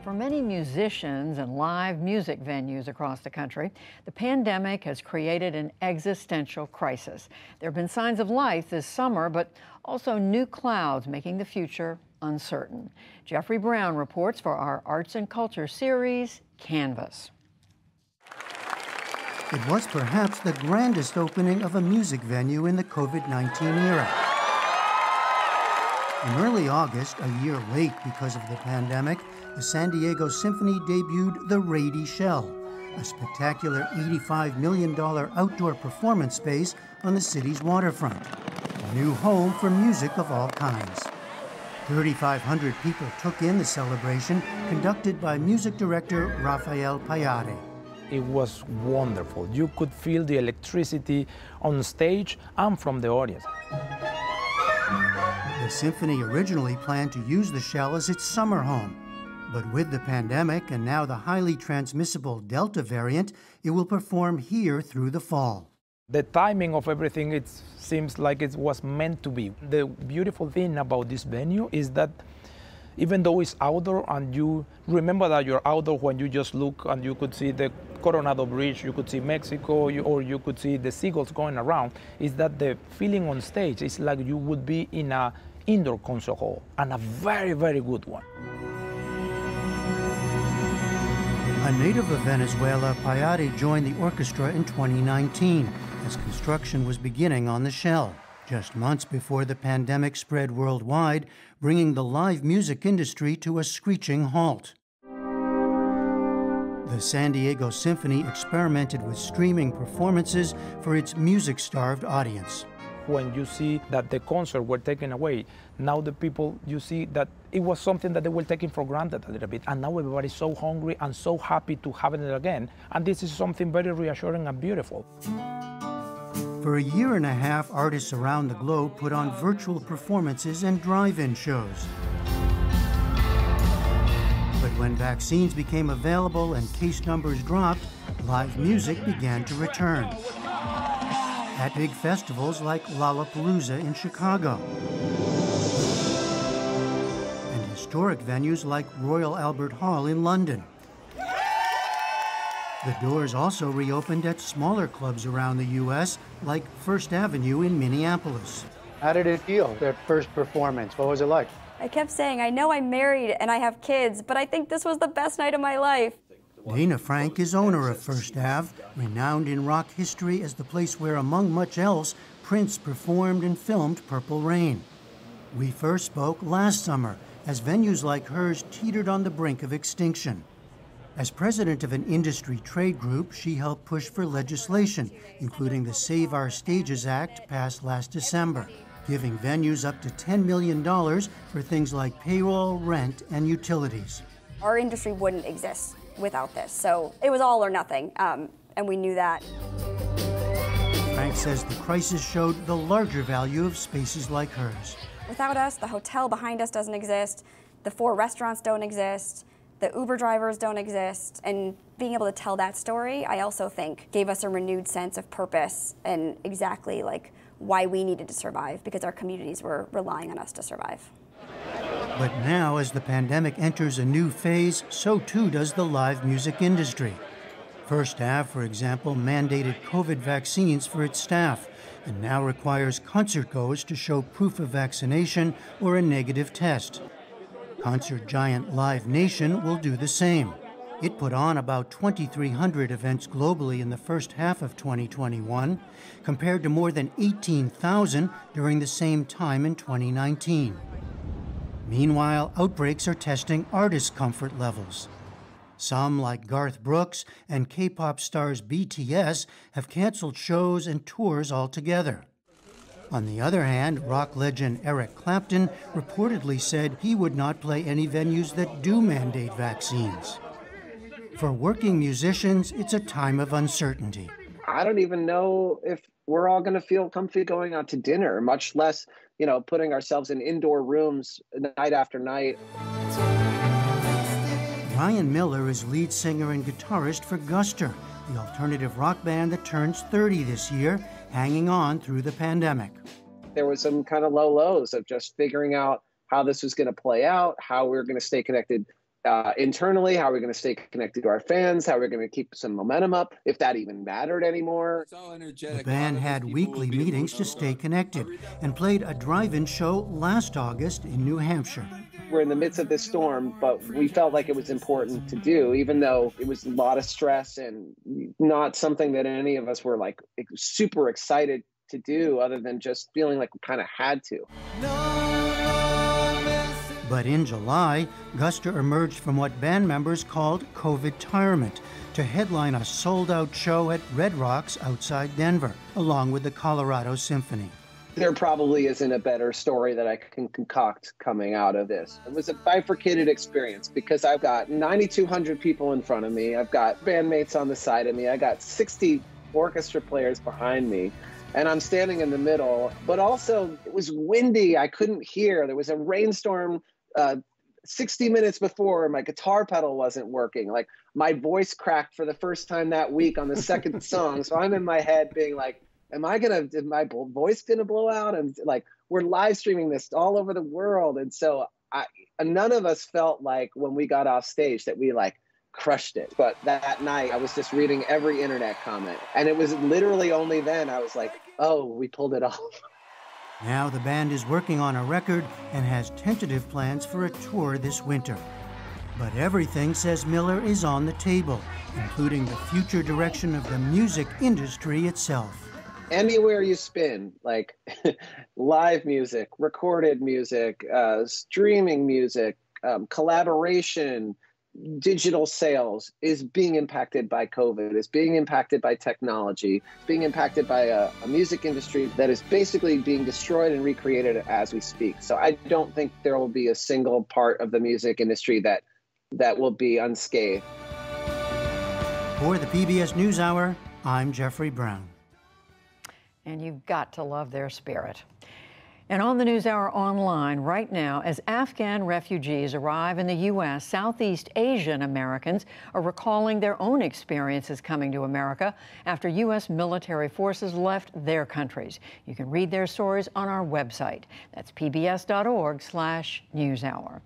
For many musicians and live music venues across the country, the pandemic has created an existential crisis. There have been signs of life this summer, but also new clouds making the future uncertain. Jeffrey Brown reports for our Arts and Culture series, Canvas. It was perhaps the grandest opening of a music venue in the COVID-19 era. In early August, a year late because of the pandemic, the San Diego Symphony debuted the Rady Shell, a spectacular $85 million outdoor performance space on the city's waterfront, a new home for music of all kinds. 3,500 people took in the celebration, conducted by music director Rafael Payare. It was wonderful. You could feel the electricity on stage and from the audience. The symphony originally planned to use the shell as its summer home. But with the pandemic and now the highly transmissible Delta variant, it will perform here through the fall. The timing of everything, it seems like it was meant to be. The beautiful thing about this venue is that even though it's outdoor and you remember that you're outdoor when you just look and you could see the Coronado Bridge, you could see Mexico, or you could see the seagulls going around, is that the feeling on stage is like you would be in an indoor concert hall, and a very, very good one. A native of Venezuela, Payare joined the orchestra in 2019 as construction was beginning on the shell, just months before the pandemic spread worldwide, bringing the live music industry to a screeching halt. The San Diego Symphony experimented with streaming performances for its music-starved audience. When you see that the concerts were taken away, now the people, you see that it was something that they were taking for granted a little bit, and now everybody's so hungry and so happy to have it again, and this is something very reassuring and beautiful. For a year and a half, artists around the globe put on virtual performances and drive-in shows. But when vaccines became available and case numbers dropped, live music began to return. At big festivals like Lollapalooza in Chicago, and historic venues like Royal Albert Hall in London. The doors also reopened at smaller clubs around the U.S., like First Avenue in Minneapolis. How did it feel, their first performance? What was it like? I kept saying, I know I'm married and I have kids, but I think this was the best night of my life. Dana Frank is owner of First Ave, renowned in rock history as the place where, among much else, Prince performed and filmed Purple Rain. We first spoke last summer as venues like hers teetered on the brink of extinction. As president of an industry trade group, she helped push for legislation, including the Save Our Stages Act passed last December, giving venues up to $10 million for things like payroll, rent, and utilities. Our industry wouldn't exist without this, so it was all or nothing, and we knew that. Frank says the crisis showed the larger value of spaces like hers. Without us, the hotel behind us doesn't exist, the 4 restaurants don't exist, the Uber drivers don't exist, and being able to tell that story, I also think, gave us a renewed sense of purpose and exactly like why we needed to survive, because our communities were relying on us to survive. But now, as the pandemic enters a new phase, so too does the live music industry. First Ave, for example, mandated COVID vaccines for its staff and now requires concertgoers to show proof of vaccination or a negative test. Concert giant Live Nation will do the same. It put on about 2,300 events globally in the first half of 2021, compared to more than 18,000 during the same time in 2019. Meanwhile, outbreaks are testing artists' comfort levels. Some, like Garth Brooks and K-pop stars BTS, have canceled shows and tours altogether. On the other hand, rock legend Eric Clapton reportedly said he would not play any venues that do mandate vaccines. For working musicians, it's a time of uncertainty. I don't even know if we're all going to feel comfy going out to dinner, much less, putting ourselves in indoor rooms night after night. Ryan Miller is lead singer and guitarist for Guster, the alternative rock band that turns 30 this year, hanging on through the pandemic. There was some kind of low lows of just figuring out how this was going to play out, how we were going to stay connected internally? How are we going to stay connected to our fans? How are we going to keep some momentum up, if that even mattered anymore? The band had weekly meetings to stay connected and played a drive-in show last August in New Hampshire. We're in the midst of this storm, but we felt like it was important to do, even though it was a lot of stress and not something that any of us were like super excited to do, other than just feeling like we kind of had to. But in July, Guster emerged from what band members called COVID-tirement to headline a sold-out show at Red Rocks outside Denver, along with the Colorado Symphony. There probably isn't a better story that I can concoct coming out of this. It was a bifurcated experience because I've got 9,200 people in front of me. I've got bandmates on the side of me. I got 60 orchestra players behind me. And I'm standing in the middle, but also it was windy. I couldn't hear. There was a rainstorm 60 minutes before. My guitar pedal wasn't working. Like, my voice cracked for the first time that week on the second song. So I'm in my head being like, is my voice gonna blow out? And like, we're live streaming this all over the world. And so none of us felt like when we got off stage that we like crushed it. But that night I was just reading every internet comment. And it was literally only then I was like, oh, we pulled it off. Now the band is working on a record and has tentative plans for a tour this winter. But everything, says Miller, is on the table, including the future direction of the music industry itself. Anywhere you spin, like live music, recorded music, streaming music, collaboration, digital sales is being impacted by COVID, is being impacted by technology, being impacted by a music industry that is basically being destroyed and recreated as we speak. So I don't think there will be a single part of the music industry that will be unscathed. For the PBS NewsHour, I'm Jeffrey Brown. And you've got to love their spirit. And on the NewsHour online right now, as Afghan refugees arrive in the U.S., Southeast Asian Americans are recalling their own experiences coming to America after U.S. military forces left their countries. You can read their stories on our website. That's pbs.org/newshour.